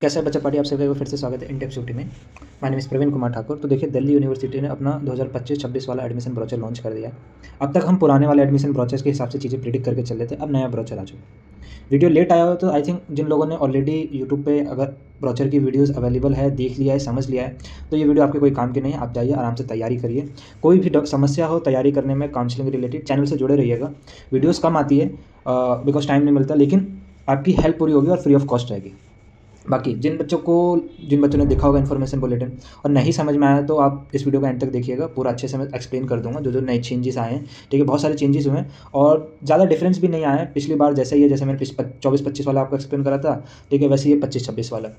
कैसा है बच्चा पार्टी, आप सभी का फिर से स्वागत है इनटेक सिटी में। My name is Praveen Kumar Thakur. तो देखिए, दिल्ली यूनिवर्सिटी ने अपना 2025-26 वाला एडमिशन ब्रोचर लॉन्च कर दिया है। अब तक हम पुराने वाले एडमिशन ब्रोचर्स के हिसाब से चीज़ें प्रिडिक्ट करके चल रहे थे, अब नया ब्रोचर आ चुका। वीडियो लेट आया हो तो आई थिंक जिन लोगों ने ऑलरेडी यूट्यूब पे अगर ब्रोचर की वीडियोस अवेलेबल है, देख लिया है, समझ लिया है, तो ये वीडियो आपके कोई काम की नहीं है। आप जाइए, आराम से तैयारी करिए। कोई भी समस्या हो तैयारी करने में, काउंसलिंग रिलेटेड, चैनल से जुड़े रहिएगा। वीडियोज़ कम आती है बिकॉज टाइम नहीं मिलता, लेकिन आपकी हेल्प पूरी होगी और फ्री ऑफ कॉस्ट रहेगी। बाकी जिन बच्चों ने देखा होगा इन्फॉर्मेशन बुलेटिन और नहीं समझ में आया, तो आप इस वीडियो को एंड तक देखिएगा। पूरा अच्छे से मैं एक्सप्लेन कर दूंगा जो नए चेंजेस आए हैं। ठीक है, बहुत सारे चेंजेस हुए हैं और ज़्यादा डिफरेंस भी नहीं आया है पिछली बार जैसे ही है। जैसे मैंने 24-25 वाला आपको एक्सप्लेन करा था, ठीक है, वैसे ये 25-26 वाला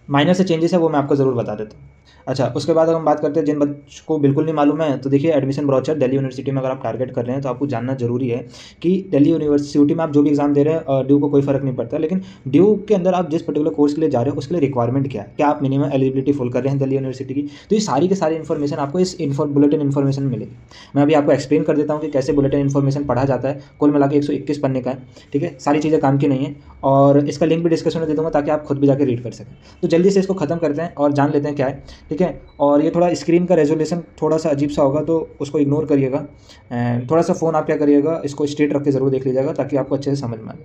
माइनर से चेंजेस है, वो मैं आपको ज़रूर बता देता हूँ। अच्छा, उसके बाद अगर हम बात करते हैं जिन बच्चों को बिल्कुल नहीं मालूम है, तो देखिए, एडमिशन ब्रोचर दिल्ली यूनिवर्सिटी में अगर आप टारगेट कर रहे हैं तो आपको जानना जरूरी है कि दिल्ली यूनिवर्सिटी में आप जो भी एग्जाम दे रहे हैं, ड्यू को कोई फर्क नहीं पड़ता, लेकिन ड्यू के अंदर आप जिस पर्टिकुलर कोर्स के लिए जा रहे हो उसके लिए रिक्वायरमेंट क्या है, क्या आप मिनिमम एलिजिबिलिटी फुल कर रहे हैं दिल्ली यूनिवर्सिटी की। तो ये सारी के सारी इन्फॉर्मेशन आपको इस बुलेटिन इन्फॉर्मेशन में मिलेगी। मैं अभी आपको एक्सप्लेन कर देता हूँ कि कैसे बुलेटिन इन्फॉर्मेशन पढ़ा जाता है। कुल मिला के 121 पन्ने का है। ठीक है, सारी चीज़ें काम की नहीं है और इसका लिंक भी डिस्कशन में दे दूँगा ताकि आप खुद भी जाकर रीड कर सकें। तो जल्दी से इसको खत्म करते हैं और जान लेते हैं क्या है। ठीक है, और ये थोड़ा स्क्रीन का रेजोल्यूशन थोड़ा सा अजीब सा होगा, तो उसको इग्नोर करिएगा। एंड थोड़ा सा फ़ोन आप क्या करिएगा, इसको स्ट्रेट रख के ज़रूर देख लीजिएगा ताकि आपको अच्छे से समझ में आए।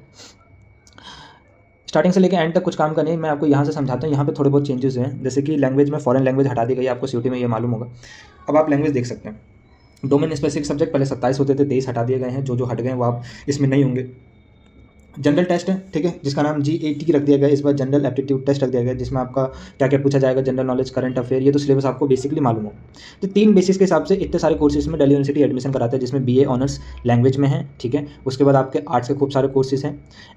स्टार्टिंग से लेकर एंड तक कुछ काम का नहीं, मैं आपको यहाँ से समझाता हूँ। यहाँ पे थोड़े बहुत चेंजेस हुए हैं, जैसे कि लैंग्वेज में फॉरेन लैंग्वेज हटा दी गई, आपको सीयूटी में ये मालूम होगा। अब आप लैंग्वेज देख सकते हैं। डोमेन स्पेसिफिक सब्जेक्ट पहले 27 होते थे, 23 हटा दिए गए हैं। जो हट गए वो आप इसमें नहीं होंगे। जनरल टेस्ट है, ठीक है, जिसका नाम GAT रख दिया गया। इस बार जनरल एप्टीट्यूड टेस्ट रख दिया गया, जिसमें आपका क्या क्या पूछा जाएगा, जनरल नॉलेज, करंट अफेयर, ये तो सिलेबस आपको बेसिकली मालूम हो। तो 3 बेसिस के हिसाब से इतने सारे कोर्सेज में दिल्ली यूनिवर्सिटी एडमिशन कराता है, जिसमें BA ऑनर्स लैंग्वेज में है। ठीक है, उसके बाद आपके आर्ट्स के खूब सारे कोर्सेज हैं।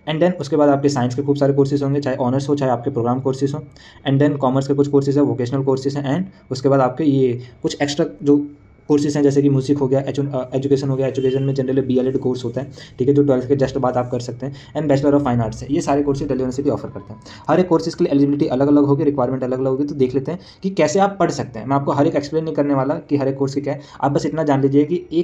एंड देन उसके बाद आपके साइंस के खूब सारे कोर्सेज होंगे, चाहे ऑनर्स हो चाहे आपके प्रोग्राम कोर्सेज हो। एंड देन कॉमर्स के कुछ कोर्सेज है, वोकेशनल कोर्सेज हैं। एंड उसके बाद आपके ये कुछ एक्स्ट्रा जो कोर्सेज हैं, जैसे कि म्यूजिक हो गया, एजुकेशन हो गया। एजुकेशन में जनरली BLED कोर्स होता है, ठीक है, जो 12th के जस्ट बाद आप कर सकते हैं। And bachelor of fine arts है। ये सारे कोर्सेज दिल्ली यूनिवर्सिटी ऑफर करते हैं। हर एक कोर्सेज के लिए एलिजिबिलिटी अलग अलग होगी, रिक्वायरमेंट अलग अलग होगी। तो देख लेते हैं कि कैसे आप पढ़ सकते हैं। मैं आपको हर एक एक्सप्लेन नहीं करने वाला कि हर एक कोर्स की क्या है। आप बस इतना जान लीजिए कि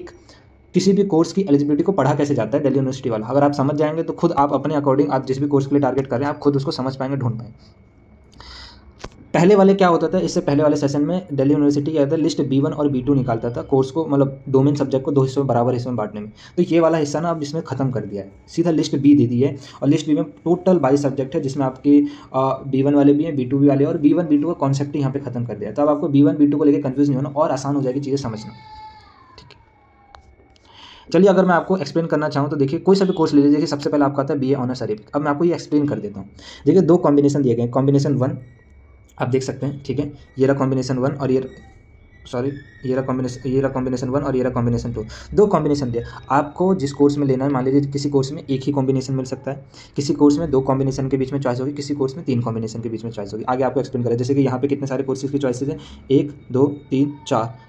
किसी भी कोर्स की एलिजिबिलिटी को पढ़ा कैसे जाता है दिल्ली यूनिवर्सिटी वाला। अगर आप समझ जाएंगे तो खुद आप अपने अकॉर्डिंग, आप जिस भी कोर्स के लिए टारगेट कर रहे हैं, आप खुद उसको समझ पाएंगे, ढूंढ पाएंगे। पहले वाले क्या होता था, इससे पहले वाले सेशन में दिल्ली यूनिवर्सिटी क्या था, लिस्ट B1 और B2 निकालता था कोर्स को, मतलब डोमेन सब्जेक्ट को 2 हिस्सों में, बराबर हिस्सों में बांटने में। तो ये वाला हिस्सा ना अब इसमें खत्म कर दिया है, सीधा लिस्ट B दे दी है। और लिस्ट B में टोटल 22 सब्जेक्ट है, जिसमें आपके B1 वाले भी हैं, B2 भी वाले, और B1 B2 का कॉन्सेप्ट ही यहाँ पे खत्म कर दिया है। तो अब आपको B1 B2 को लेकर कंफ्यूज नहीं होना और आसान हो जाएगी चीज़ें समझना। ठीक है, चलिए, अगर मैं आपको एक्सप्लेन करना चाहूँ तो देखिए, कोई सा भी कोर्स ले लीजिए। सबसे पहले आपका आता है BA ऑनर्स अरेबिक। अब मैं आपको ये एक्सप्लेन कर देता हूँ। देखिए, 2 कॉम्बिनेशन दिए गए। कॉम्बिनेशन 1 आप देख सकते हैं, ठीक है, ये रहा कॉम्बिनेशन 1 और ये रहा कॉम्बिनेशन 1 और ये रहा कॉम्बिनेशन 2। 2 कॉम्बिनेशन दिया आपको। जिस कोर्स में लेना है, मान लीजिए किसी कोर्स में एक ही कॉम्बिनेशन मिल सकता है, किसी कोर्स में 2 कॉम्बिनेशन के बीच में चॉइस होगी, किसी कोर्स में 3 कॉम्बिनेशन के बीच में चॉइस होगी। आगे आपको एक्सप्लेन करें, जैसे कि यहाँ पे कितने सारे कोर्सेज की चॉइसेस हैं, 1 2 3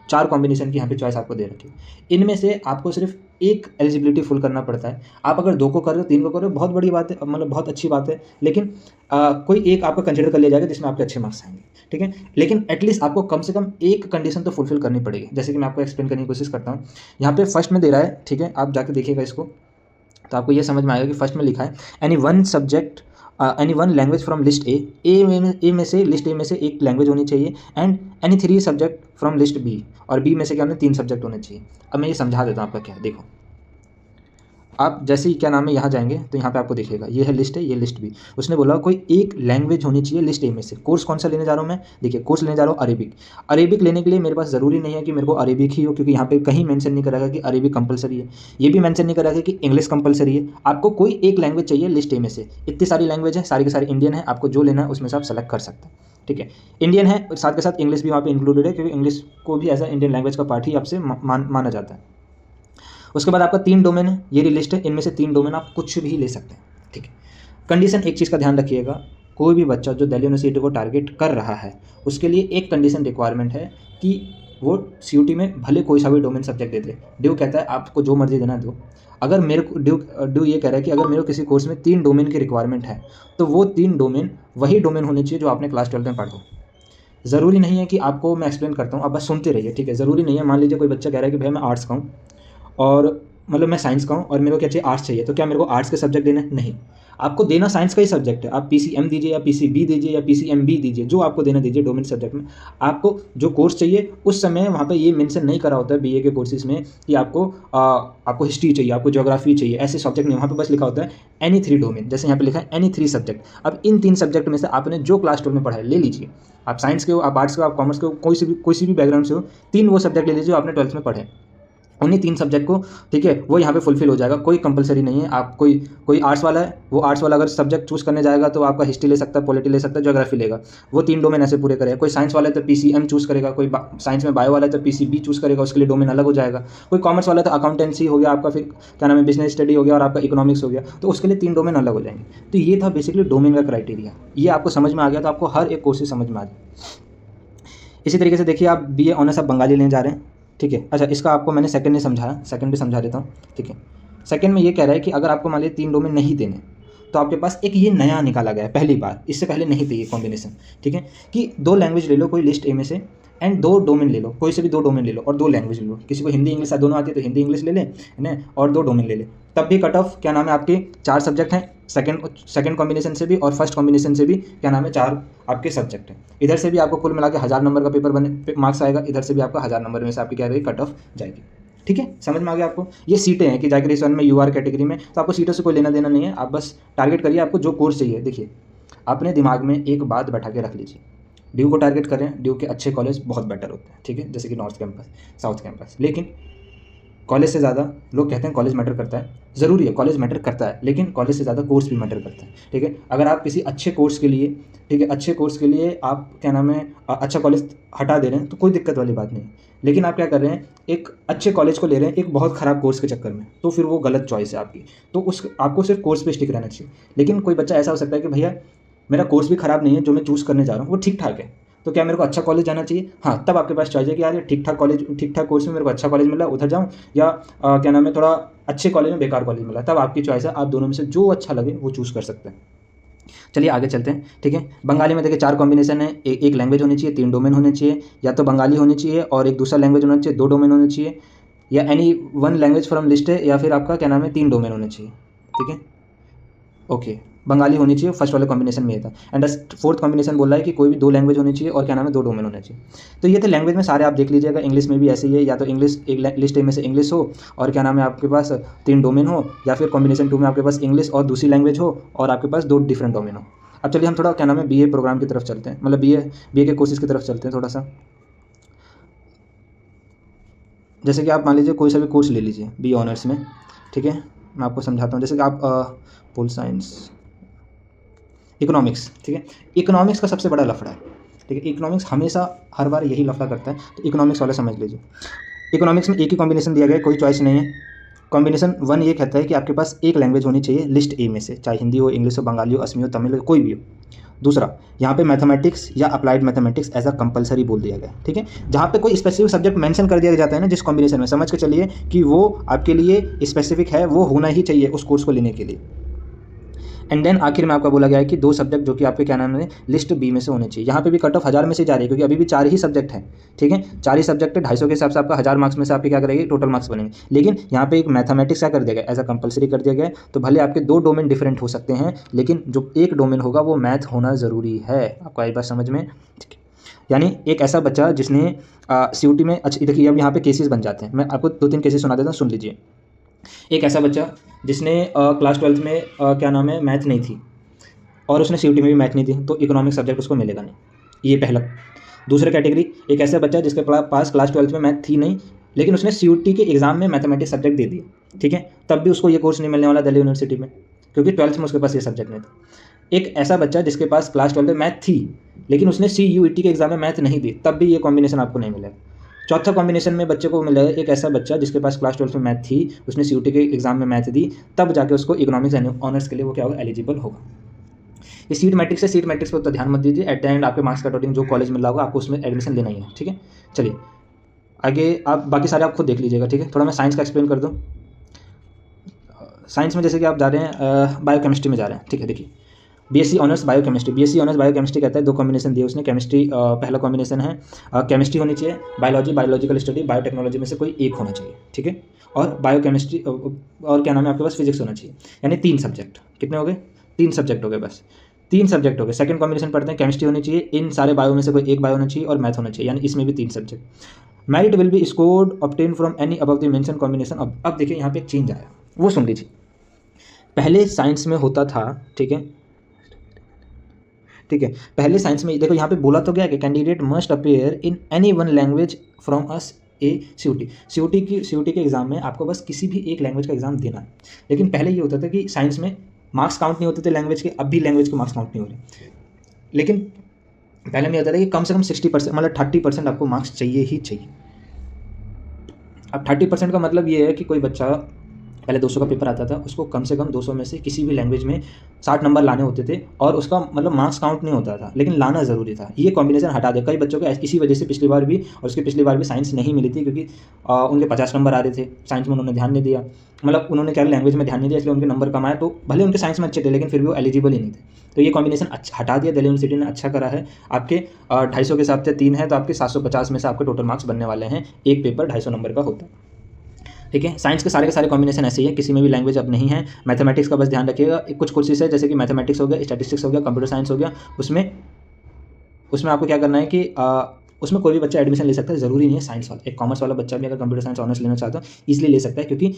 4 कॉम्बिनेशन की यहाँ पे चॉइस आपको दे रखी है। इनमें से आपको सिर्फ एक एलिजिबिलिटी फुल करना पड़ता है। आप अगर 2 को कर रहे हो, 3 को कर रहे हो, बहुत बड़ी बात है, मतलब बहुत अच्छी बात है, लेकिन कोई एक आपका कंसिडर कर लिया जाएगा जिसमें आपके अच्छे मार्क्स आएंगे। ठीक है, लेकिन एटलीस्ट आपको कम से कम एक कंडीशन तो फुलफिल करनी पड़ेगी। जैसे कि मैं आपको एक्सप्लेन करने की कोशिश करता हूँ। यहाँ पे फर्स्ट में दे रहा है, ठीक है, आप जाके देखिएगा इसको, तो आपको ये समझ में आएगा कि फर्स्ट में लिखा है any one language from list A में से, लिस्ट ए में से एक लैंग्वेज होनी चाहिए। And any 3 subject from list B, और B में से क्या होने 3 सब्जेक्ट होने चाहिए। अब मैं ये समझा देता हूँ आपका क्या है। देखो, आप जैसे ही क्या नाम है यहाँ जाएंगे तो यहाँ पे आपको दिखेगा, ये है लिस्ट है, ये लिस्ट B। उसने बोला कोई एक लैंग्वेज होनी चाहिए लिस्ट ए में से। कोर्स कौन सा लेने जा रहा हूँ मैं, देखिए, कोर्स लेने जा रहा हूँ अरेबिक। अरेबिक लेने के लिए मेरे पास ज़रूरी नहीं है कि मेरे को अरेबिक ही हो, क्योंकि यहाँ पे कहीं मेंशन नहीं करेगा कि अरेबिक कंपलसरी है, ये भी मेंशन नहीं करेगा कि इंग्लिश कंपलसरी है। आपको कोई एक लैंग्वेज चाहिए लिस्ट ए में से। इतनी सारी लैंग्वेज है, सारी के सारी इंडियन है, आपको जो लेना है उसमें से आप सेलेक्ट कर सकते हैं। ठीक है, इंडियन है, साथ के साथ इंग्लिश भी वहाँ पे इंक्लूडेड है, क्योंकि इंग्लिश को भी एज अ इंडियन लैंग्वेज का पार्ट ही आपसे माना जाता है। उसके बाद आपका 3 डोमेन है, ये लिस्ट है, इनमें से 3 डोमेन आप कुछ भी ले सकते हैं। ठीक है, कंडीशन, एक चीज़ का ध्यान रखिएगा, कोई भी बच्चा जो दिल्ली यूनिवर्सिटी को टारगेट कर रहा है, उसके लिए एक कंडीशन रिक्वायरमेंट है कि वो CUT में भले कोई सा भी domain subject they they. Due कहता है आपको जो मर्जी देना दो। अगर मेरे को ड्यू ये कह रहा है कि अगर मेरे को किसी कोर्स में 3 डोमेन की रिक्वायरमेंट है, तो वो 3 डोमेन वही डोमेन होने चाहिए जो आपने क्लास 12 में पढ़ा हो। ज़रूरी नहीं है कि मैं एक्सप्लेन करता हूँ, आप बस सुनते रहिए। ठीक है, ज़रूरी नहीं है, मान लीजिए कोई बच्चा कह रहा है कि भाई मैं आर्ट्स का हूँ और मतलब मैं साइंस का हूँ और मेरे को क्या चाहिए, आर्ट्स चाहिए, तो क्या मेरे को आर्ट्स के सब्जेक्ट देना है? नहीं, आपको देना साइंस का ही सब्जेक्ट है। आप PCM दीजिए या PCB दीजिए या PCMB दीजिए, जो आपको देना दीजिए डोमेन सब्जेक्ट में। आपको जो कोर्स चाहिए उस समय वहाँ पे ये मेंशन नहीं करा होता है BA के कोर्सेज में कि आपको हिस्ट्री चाहिए, आपको ज्योग्राफी चाहिए, ऐसे सब्जेक्ट नहीं। वहाँ पे बस लिखा होता है एनी 3 डोमेन, जैसे यहाँ पे लिखा है एनी 3 सब्जेक्ट। अब इन 3 सब्जेक्ट में से आपने जो क्लास 12 में पढ़ा है ले लीजिए। आप साइंस के हो, आप आर्ट्स के हो, आप कॉमर्स के हो, कोई सी भी बैकग्राउंड से हो, 3 वो सब्जेक्ट ले लीजिए जो आपने 12th में पढ़े, उन्हीं 3 सब्जेक्ट को, ठीक है, वो यहाँ पे फुलफिल हो जाएगा। कोई कंपलसरी नहीं है। आप कोई आर्ट्स वाला है, वो आर्ट्स वाला अगर सब्जेक्ट चूज़ करने जाएगा तो आपका हिस्ट्री ले सकता है, पॉलिटी ले सकता है, ज्योग्राफी लेगा, वो 3 डोमेन ऐसे पूरे करेगा। कोई साइंस वाला है तो PCM चूज़ करेगा, कोई साइंस में बायो वाला है तो PCB चूज़ करेगा, उसके लिए डोमेन अलग हो जाएगा। कोई कॉमर्स वाला है तो अकाउंटेंसी हो गया आपका, फिर क्या नाम है, बिजनेस स्टडी हो गया, और आपका इकोनॉमिक्स हो गया, तो उसके लिए 3 डोमेन अलग हो जाएंगे। तो ये था बेसिकली डोमेन का क्राइटेरिया। ये आपको समझ में आ गया तो आपको हर एक कोर्सेज समझ में आ जाए। इसी तरीके से देखिए, आप BA ऑनर्स आप बंगाली लेने जा रहे हैं, ठीक है। अच्छा, इसका आपको मैंने सेकंड नहीं समझाया, सेकंड भी समझा देता हूँ, ठीक है। सेकंड में ये कह रहा है कि अगर आपको मान लीजिए 3 डोमेन नहीं देने, तो आपके पास एक ये नया निकाला गया है पहली बार, इससे पहले नहीं थे ये कॉम्बिनेशन, ठीक है, कि 2 लैंग्वेज ले लो कोई लिस्ट A में से, एंड 2 डोमेन ले लो, कोई से भी 2 डोमेन ले लो और 2 लैंग्वेज ले लो। किसी को हिंदी इंग्लिश दोनों आती है तो हिंदी इंग्लिश ले लें, है ना, और 2 डोमेन ले लें। तब भी कट ऑफ क्या नाम है, आपके 4 सब्जेक्ट हैं, सेकंड कॉम्बिनेशन से भी और फर्स्ट कॉम्बिनेशन से भी क्या नाम है, 4 आपके सब्जेक्ट हैं। इधर से भी आपको कुल मिला के 1000 नंबर का पेपर बने मार्क्स आएगा, इधर से भी आपका 1000 नंबर में से आपकी क्या रहेगी, कट ऑफ जाएगी, ठीक है। समझ में आ गया आपको। ये सीटें हैं कि जाकर इस वन में UR कैटेगरी में, तो आपको सीटों से कोई लेना देना नहीं है। आप बस टारगेट करिए आपको जो कोर्स चाहिए। देखिए, अपने दिमाग में एक बात बैठा के रख लीजिए, ड्यू को टारगेट करें। ड्यू के अच्छे कॉलेज बहुत बेटर होते हैं, ठीक है, जैसे कि नॉर्थ कैंपस, साउथ कैंपस। लेकिन कॉलेज से ज़्यादा, लोग कहते हैं कॉलेज मैटर करता है, ज़रूरी है कॉलेज मैटर करता है, लेकिन कॉलेज से ज़्यादा कोर्स भी मैटर करता है, ठीक है। अगर आप किसी अच्छे कोर्स के लिए, ठीक है, अच्छे कोर्स के लिए आप क्या नाम है, अच्छा कॉलेज हटा दे रहे हैं तो कोई दिक्कत वाली बात नहीं। लेकिन आप क्या कर रहे हैं, एक अच्छे कॉलेज को ले रहे हैं एक बहुत ख़राब कोर्स के चक्कर में, तो फिर वो गलत चॉइस है आपकी। तो आपको सिर्फ कोर्स पे स्टिक रहना चाहिए। लेकिन कोई बच्चा ऐसा हो सकता है कि भैया मेरा कोर्स भी ख़राब नहीं है, जो मैं चूज़ करने जा रहा हूँ वो ठीक ठाक है, तो क्या मेरे को अच्छा कॉलेज जाना चाहिए? हाँ, तब आपके पास चॉइस है कि यार ये ठीक ठाक कॉलेज, ठीक ठाक कोर्स में मेरे को अच्छा कॉलेज मिला, उधर जाऊँ, या क्या नाम है, थोड़ा अच्छे कॉलेज में बेकार कॉलेज मिला। तब आपकी चॉइस है, आप दोनों में से जो अच्छा लगे वो चूज़ कर सकते हैं। चलिए आगे चलते हैं, ठीक है। बंगाली में देखिए 4 कॉम्बिनेशन है। एक लैंग्वेज होनी चाहिए, 3 डोमेन होने चाहिए, या तो बंगाली होनी चाहिए और एक दूसरा लैंग्वेज होना चाहिए, 2 डोमेन होने चाहिए, या एनी 1 लैंग्वेज फ्रॉम लिस्ट है, या फिर आपका क्या नाम है 3 डोमेन होने चाहिए, ठीक है। ओके, बंगाली होनी चाहिए, फर्स्ट वाले कॉम्बिनेशन में ये था। एंड 4th कॉम्बिनेशन बोल रहा है कि कोई भी 2 लैंग्वेज होनी चाहिए और क्या नाम है 2 डोमेन होने चाहिए। तो ये थे लैंग्वेज में सारे, आप देख लीजिएगा। इंग्लिश में भी ऐसे ही है, या तो इंग्लिश एक लिस्ट ए में से इंग्लिश हो और क्या नाम है आपके पास 3 डोमेन हो, या फिर कॉम्बिनेशन 2 में आपके पास इंग्लिश और दूसरी लैंग्वेज हो और आपके पास 2 डिफरेंट डोमेन हो। अब चलिए हम थोड़ा क्या नाम है BA प्रोग्राम की तरफ चलते हैं, मतलब BA के कोर्सेज की तरफ चलते हैं थोड़ा सा। जैसे कि आप मान लीजिए कोई सा भी कोर्स ले लीजिए BA ऑनर्स में, ठीक है। मैं आपको समझाता हूँ। जैसे कि आप पोल साइंस, इकोनॉमिक्स, ठीक है। इकोनॉमिक्स का सबसे बड़ा लफड़ा है, ठीक है। इकोनॉमिक्स हमेशा हर बार यही लफड़ा करता है, तो इकोनॉमिक्स वाला समझ लीजिए। इकोनॉमिक्स में एक ही कॉम्बिनेशन दिया गया है, कोई चॉइस नहीं है। कॉम्बिनेशन 1 ये कहता है कि आपके पास एक लैंग्वेज होनी चाहिए लिस्ट A में से, चाहे हिंदी हो, इंग्लिश हो, बंगाली हो, असमी हो, तमिल हो, कोई भी हो। दूसरा, यहाँ पे मैथमेटिक्स या applied mathematics as a compulsory बोल दिया गया, ठीक है। जहाँ पे कोई स्पेसिफिक सब्जेक्ट मेंशन कर दिया जाता है ना जिस कॉम्बिनेशन में, समझ के चलिए कि वो आपके लिए स्पेसिफिक है, वो होना ही चाहिए उस कोर्स को लेने के लिए। एंड देन आखिर में आपका बोला गया है कि 2 सब्जेक्ट जो कि आपके क्या नाम है लिस्ट B में से होने चाहिए। यहाँ पे भी कट ऑफ 1000 में से जा रही है, क्योंकि अभी भी 4 ही सब्जेक्ट हैं, ठीक है। 4 ही सब्जेक्ट है, 250 के हिसाब से आपका 1000 मार्क्स में से आपके क्या करेंगे, टोटल मार्क्स बनेंगे। लेकिन यहाँ पे एक मैथमेटिक्स क्या कर दिया गया, एज अ कंपलसरी कर दिया गया है। तो भले आपके 2 डोमेन डिफरेंट हो सकते हैं, लेकिन जो एक डोमेन होगा वो मैथ होना ज़रूरी है। आपको आई बात समझ में? यानी एक ऐसा बच्चा जिसने CUT में, अच्छा देखिए अब यहाँ पे केसेस बन जाते हैं, मैं आपको 2-3 केसेस सुना देता हूँ, सुन लीजिए। एक ऐसा बच्चा जिसने क्लास 12th में क्या नाम है मैथ नहीं थी, और उसने CUT में भी मैथ नहीं थी, तो इकोनॉमिक सब्जेक्ट उसको मिलेगा नहीं, ये पहला। दूसरा कैटेगरी, एक ऐसा बच्चा जिसके पास क्लास 12th में मैथ थी नहीं, लेकिन उसने CUT के एग्जाम में मैथमेटिक्स सब्जेक्ट दे दिया, ठीक है, तब भी उसको ये कोर्स नहीं मिलने वाला दिल्ली यूनिवर्सिटी में, क्योंकि 12th में उसके पास ये सब्जेक्ट नहीं था। एक ऐसा बच्चा जिसके पास क्लास 12 में मैथ थी, लेकिन उसने CUET के एग्जाम में मैथ नहीं दी, तब भी ये कॉम्बिनेशन आपको नहीं मिलेगा। चौथा कॉम्बिनेशन में बच्चे को मिलेगा एक ऐसा बच्चा जिसके पास क्लास 12 में मैथ थी, उसने CUT के एग्जाम में मैथ दी, तब जाके उसको इकोनॉमिक्स ऑनर्स के लिए वो क्या होगा, एलिजिबल होगा। ये सीट मैट्रिक्स है, सीट मैट्रिक्स पर तो ध्यान मत दीजिए, एट द एंड आपके मार्क्स के अकॉर्डिंग जो कॉलेज मिल रहा होगा आपको उसमें एडमिशन लेना ही है, ठीक है। चलिए आगे आप बाकी सारे आप खुद देख लीजिएगा, ठीक है। थोड़ा मैं साइंस का एक्सप्लेन कर दूँ। साइंस में जैसे कि आप जा रहे हैं बायोकेमिस्ट्री में जा रहे हैं, ठीक है। देखिए BSc honours biochemistry, BSc honours biochemistry कहता है 2 कॉम्बिनेशन दिए उसने। केमिस्ट्री पहला कॉम्बिनेशन है केमिस्ट्री होनी चाहिए, बायोलॉजी, बायोलॉजिकल स्टडी, बायोटेक्नोलॉजी में से कोई एक होना चाहिए, ठीक है। और बायोकेमिस्ट्री और क्या नाम है आपके पास फिजिक्स होना चाहिए, यानी 3 सब्जेक्ट। कितने हो गए? 3 सब्जेक्ट हो गए, बस 3 सब्जेक्ट हो गए। सेकंड कॉम्बिनेशन पढ़ते हैं, केमिस्ट्री होनी चाहिए, इन सारे बायो में से कोई एक बायो होना चाहिए और मैथ होना चाहिए, यानी इसमें भी 3 subject. Merit will be scored obtain from any above the mention combination. अब देखिए यहाँ पे एक चेंज आया, वो सुन लीजिए। पहले साइंस में होता था, ठीक है, पहले साइंस में देखो यहाँ पे बोला तो गया कि candidate must appear in any one language from us A C के एग्जाम में आपको बस किसी भी एक लैंग्वेज का एग्जाम देना है। लेकिन पहले ये होता था कि साइंस में मार्क्स काउंट नहीं होते थे लैंग्वेज के, अब भी लैंग्वेज के मार्क्स काउंट नहीं हो रहे। लेकिन पहले में ये होता था कि कम से कम 60%, मतलब 30% आपको मार्क्स चाहिए ही चाहिए। अब 30% का मतलब ये है कि कोई बच्चा पहले 200 का पेपर आता था, उसको कम से कम 200 में से किसी भी लैंग्वेज में 60 नंबर लाने होते थे और उसका मतलब मार्क्स काउंट नहीं होता था, लेकिन लाना ज़रूरी था। ये कॉम्बिनेशन हटा दे। कई बच्चों को इसी वजह से पिछली बार भी और उसके पिछली बार भी साइंस नहीं मिली थी, क्योंकि उनके 50 नंबर आ रहे थे, साइंस में उन्होंने ध्यान नहीं दिया, मतलब उन्होंने क्या लैंग्वेज में ध्यान नहीं दिया, इसलिए उनके नंबर कम आए। तो भले उनके साइंस में अच्छे थे लेकिन फिर भी वो एलिजिबल ही नहीं थे। तो ये कॉम्बिनेशन अच्छा हटा दिया, दिल्ली यूनिवर्सिटी ने अच्छा करा है। आपके 250 के हिसाब से 3 है, तो आपके 750 में से आपके टोटल मार्क्स बनने वाले हैं। एक पेपर 250 नंबर का होता है, ठीक है। साइंस के सारे कॉम्बिनेशन ऐसे ही है, किसी में भी लैंग्वेज अब नहीं है। मैथमेटिक्स का बस ध्यान रखिएगा, कुछ कोर्सेज है जैसे कि मैथमेटिक्स हो गया, स्टैटिस्टिक्स हो गया, कंप्यूटर साइंस हो गया, उसमें आपको क्या करना है कि उसमें कोई भी बच्चा एडमिशन ले सकता है, ज़रूरी नहीं है साइंस वाला। एक कॉमर्स वाला बच्चा भी अगर कंप्यूटर साइंस ऑनर्स लेना चाहता है इसलिए ले सकता है, क्योंकि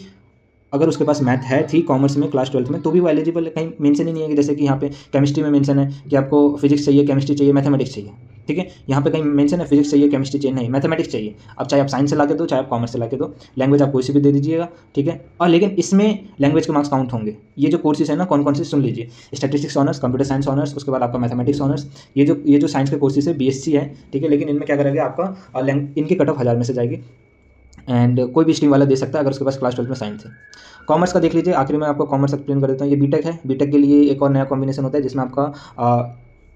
अगर उसके पास मैथ है थी कॉमर्स में क्लास 12 में तो भी वो एलिजिबल है। कहीं मेंशन ही नहीं है कि जैसे कि यहाँ पे केमिस्ट्री में मेंशन है कि आपको फिजिक्स चाहिए, केमिस्ट्री चाहिए, मैथमेटिक्स चाहिए, ठीक है। यहाँ पे कहीं मेंशन है फिजिक्स चाहिए, केमिस्ट्री चाहिए, नहीं मैथमेटिक्स चाहिए। अब चाहे आप साइंस से ला के दो, चाहे आप कॉमर्स से ला के दो, लैंग्वेज आप कोई सी भी दे दीजिएगा, ठीक है। और लेकिन इसमें लैंग्वेज के मार्क्स काउंट होंगे। ये जो कोर्सेज है ना, कौन कौन से सुन लीजिए, statistics honours, computer science honours, उसके बाद आपका मैथमेटिक्स ऑनर्स, ये जो साइंस के कोर्सेज है बीएससी है, ठीक है। लेकिन इनमें क्या करेंगे, आपका इनकी कट ऑफ 1000 में से जाएगी एंड कोई भी स्ट्रीम वाला दे सकता है अगर उसके पास क्लास 12 में साइंस है। कॉमर्स का देख लीजिए, आखिर में आपको कॉमर्स एक्सप्लेन कर देता हूँ। ये बीटेक है, बीटेक के लिए एक और नया कॉम्बिनेशन होता है जिसमें आपका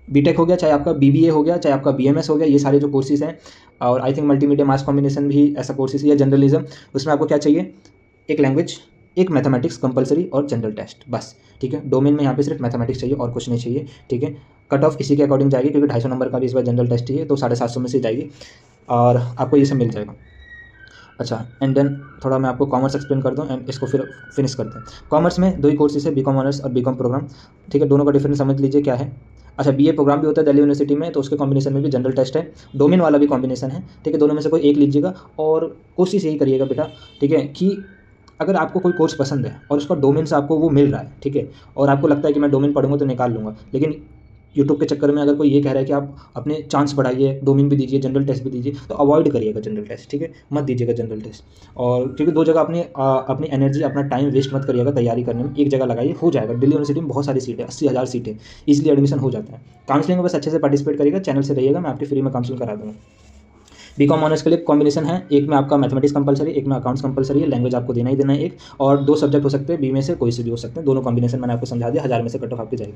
बीटेक हो गया, चाहे आपका बीबीए हो गया, चाहे आपका बीएमएस हो गया, ये सारे जो कोर्सेज हैं। और I think multimedia mass combination भी ऐसा कोर्सेज है, जर्नलिज्म, उसमें आपको क्या चाहिए, एक लैंग्वेज, एक मैथमेटिक्स कंपलसरी और जनरल टेस्ट, बस, ठीक है। डोमेन में यहाँ पे सिर्फ मैथमेटिक्स चाहिए और कुछ नहीं चाहिए, ठीक है। कट ऑफ इसी के अकॉर्डिंग जाएगी, क्योंकि 250 नंबर का भी इस बार जनरल टेस्ट ही है, तो 750 में से जाएगी और आपको ये सब मिल जाएगा। अच्छा, एंड देन थोड़ा मैं आपको कॉमर्स एक्सप्लेन कर दूं एंड इसको फिर फिनिश करते हैं। कॉमर्स में 2 ही कोर्सेज है, बीकॉम ऑनर्स और बीकॉम प्रोग्राम, ठीक है। दोनों का डिफरेंस समझ लीजिए क्या है। अच्छा, बीए प्रोग्राम भी होता है दिल्ली यूनिवर्सिटी में, तो उसके कॉम्बिनेशन में भी जनरल टेस्ट है, डोमेन वाला भी कॉम्बिनेशन है, ठीक है। दोनों में से कोई एक लीजिएगा और कोशिश यही करिएगा बेटा, ठीक है, कि अगर आपको कोई कोर्स पसंद है और उसका डोमेन से आपको वो मिल रहा है, ठीक है, और आपको लगता है कि मैं डोमेन पढ़ूंगा तो निकाल लूँगा, लेकिन यूट्यूब के चक्कर में अगर कोई ये कह रहा है कि आप अपने चांस बढ़ाइए, डोमेन भी दीजिए, जनरल टेस्ट भी दीजिए, तो अवॉइड करिएगा जनरल टेस्ट, ठीक है, मत दीजिएगा जनरल टेस्ट। और क्योंकि 2 जगह अपनी एनर्जी, अपना टाइम वेस्ट मत करिएगा तैयारी करने में, एक जगह लगाइए, हो जाएगा। दिल्ली यूनिवर्सिटी में बहुत सारी सीटें, 80,000 सीटें, इसलिए एडमिशन हो जाता है। काउंसलिंग में बस अच्छे से पार्टिसिपेट करिएगा, चैनल से रहिएगा, मैं आपकी फ्री में काउंसलिंग करा दूँगा। बीकॉम ऑनर्स के लिए कॉम्बिनेशन है, एक में आपका मैथमेटिक्स कंपलसरी, एक में अकाउंट्स कंपलसरी है, लैंग्वेज आपको देना ही देना है एक, और 2 सब्जेक्ट हो सकते हैं, बी में से कोई से भी हो सकते हैं। दोनों कॉम्बिनेशन मैंने आपको समझा दिया, 1000 में से कट ऑफ आपकी जाएगी।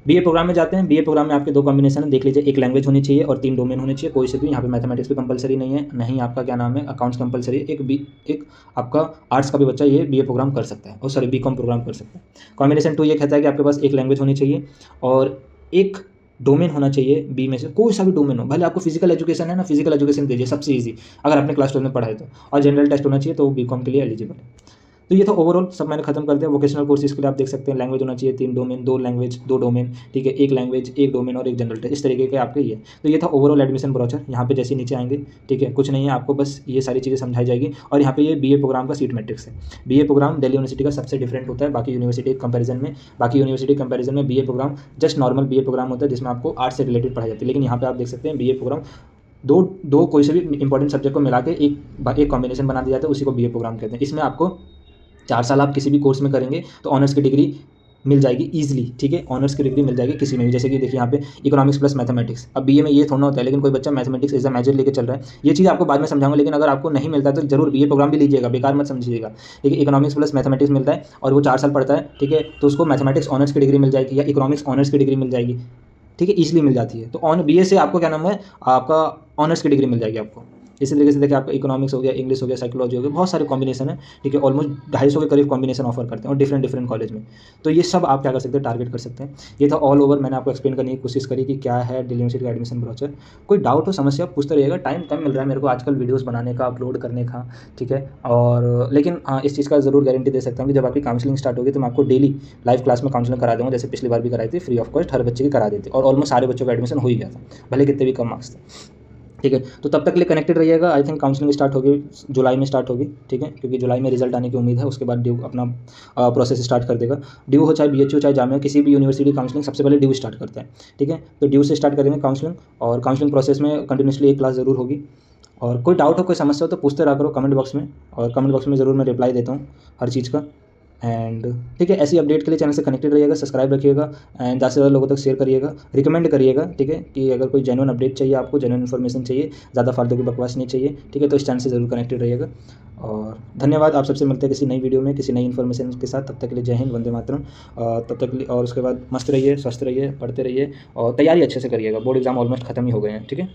बीए प्रोग्राम में जाते हैं, बीए प्रोग्राम में आपके 2 कॉम्बिनेशन है, देख लीजिए, एक लैंग्वेज होनी चाहिए और 3 डोमेन होने चाहिए, कोई से भी। यहाँ पे मैथमेटिक्स भी कंपलसरी नहीं है, नहीं आपका क्या नाम है अकाउंट्स कंपलसरी, एक आपका आर्ट्स का भी बच्चा ये बीए प्रोग्राम कर सकता है, और सॉरी बीकॉम प्रोग्राम कर सकता है। कॉम्बिनेशन 2 ये कहता है कि आपके पास एक लैंग्वेज होनी चाहिए और एक डोमेन होना चाहिए, बी में से कोई सा भी डोमेन हो, भले आपको फिजिकल एजुकेशन है ना, फिजिकल एजुकेशन दीजिए, सबसे ईजी अगर आपने क्लास 12 में पढ़ा है तो, और जनरल टेस्ट होना चाहिए, तो वो बीकॉम के लिए एलिजिबल है। तो ये था ओवरऑल, सब मैंने खत्म कर दिया। वोकेशनल कोर्सेज के लिए आप देख सकते हैं, लैंग्वेज होना चाहिए 3 डोमेन, 2 लैंग्वेज 2 डोमेन, ठीक है, एक लैंग्वेज 1 डोमेन और एक जनरल टेस्ट, इस तरीके के आपके ये। तो ये था ओवरऑल एडमिशन ब्रोचर। यहाँ पे जैसे नीचे आएंगे, ठीक है, कुछ नहीं है, आपको बस ये सारी चीज़ें समझाई जाएगी। और यहाँ पे ये बीए प्रोग्राम का सीट मैट्रिक्स है। बीए प्रोग्राम दिल्ली यूनिवर्सिटी का सबसे डिफरेंट होता है बाकी यूनिवर्सिटी कंपेरिजन में। BA program just normal BA program होता है जिसमें आपको आर्ट्स से रिलेटेड पढ़ाई जाती है, लेकिन यहाँ पे आप देख सकते हैं बीए प्रोग्राम दो कोई से भी इंपॉर्टेंट सब्जेक्ट को मिला के एक कॉम्बिनेशन बना दिया जाता है, उसी को बीए प्रोग्राम कहते हैं। इसमें आपको 4 साल आप किसी भी कोर्स में करेंगे तो ऑनर्स की डिग्री मिल जाएगी ईजिली, ठीक है, ऑनर्स की डिग्री मिल जाएगी किसी में भी। जैसे कि देखिए यहाँ पे इकोनॉमिक्स प्लस मैथमेटिक्स, अब बीए में ये थोड़ा होता है, लेकिन कोई बच्चा मैथमेटिक्स एज अ मेजर लेके चल रहा है, ये चीज़ आपको बाद में समझाऊंगा। लेकिन अगर आपको नहीं मिलता है तो जरूर बीए प्रोग्राम भी लीजिएगा, बेकार मत समझिएगा, ठीक है। इकोनॉमिक्स प्लस मैथमेटिक्स मिलता है और वो 4 साल पढ़ता है, ठीक है, तो उसको मैथमेटिक्स ऑनर्स की डिग्री मिल जाएगी या इकोनॉमिक्स ऑनर्स की डिग्री मिल जाएगी, ठीक है, ईजिली मिल जाती है। तो बीए से आपको क्या नाम है, आपका ऑनर्स की डिग्री मिल जाएगी आपको, इसी तरीके से देखिए आपका इकोनॉमिक्स हो गया, इंग्लिश हो गया, साइकोलॉजी हो गया, बहुत सारे कॉम्बिनेशन है, ठीक है। ऑलमोस्ट 250 के करीब कॉम्बिनेशन ऑफर करते हैं और डिफरेंट कॉलेज में। तो ये सब आप क्या कर सकते हैं, टारगेट कर सकते हैं। ये था ऑल ओवर, मैंने आपको एक्सप्लेन करने की कोशिश करी कि क्या है दिल्ली यूनिवर्सिटी का एडमिशन ब्रोचर। कोई डाउट हो, समस्या पूछते रहिएगा। टाइम कम मिल रहा है मेरे को आजकल वीडियोज़ बनाने का, अपलोड करने का, ठीक है। और लेकिन हाँ, इस चीज़ का ज़रूर गारंटी दे सकता हूँ कि जब आपकी काउंसलिंग स्टार्ट होगी तो मैं आपको डेली लाइव क्लास में काउंसलिंग करा दूँगा, जैसे पिछली बार भी कराई थी, फ्री ऑफ कॉस्ट हर बच्चे की करा देती, और ऑलमोस्ट सारे बच्चों का एडमिशन हो ही गया था, भले कितने भी कम मार्क्स थे, ठीक है। तो तब तक के लिए कनेक्टेड रहिएगा। आई थिंक काउंसलिंग स्टार्ट होगी जुलाई में, स्टार्ट होगी, ठीक है, क्योंकि जुलाई में रिजल्ट आने की उम्मीद है। उसके बाद ड्यू अपना प्रोसेस स्टार्ट कर देगा। ड्यू हो चाहे BHU चाहे जामिया, किसी भी यूनिवर्सिटी काउंसलिंग सबसे पहले ड्यू स्टार्ट करते हैं, ठीक है। तो ड्यू से स्टार्ट करेंगे काउंसलिंग, और काउंसलिंग प्रोसेस में कंटिन्यूसली एक क्लास ज़रूर होगी। और कोई डाउट हो, कोई समस्या हो तो पूछते रहा करो कमेंट बॉक्स में, और कमेंट बॉक्स में ज़रूर मैं रिप्लाई देता हूँ हर चीज़ का। एंड ठीक है, ऐसी अपडेट के लिए चैनल से कनेक्टेड रहिएगा, सब्सक्राइब रखिएगा, एंड ज़्यादा से ज़्यादा लोगों तक शेयर करिएगा, रिकमेंड करिएगा, ठीक है। कि अगर कोई जेन्युइन अपडेट चाहिए, आपको जेन्युइन इन्फॉर्मेशन चाहिए, ज़्यादा फालतू की बकवास नहीं चाहिए, ठीक है, तो इस चैनल से ज़रूर कनेक्टेड रहिएगा। और धन्यवाद, आप सबसे मिलते हैं किसी नई वीडियो में, किसी नई इन्फॉर्मेशन के साथ। तब तक के लिए जय हिंद, वंदे मातरम। तब तक के लिए, और उसके बाद मस्त रहिए, स्वस्थ रहिए, पढ़ते रहिए, और तैयारी अच्छे से करिएगा। बोर्ड एग्जाम ऑलमोस्ट खत्म ही हो गए हैं, ठीक है।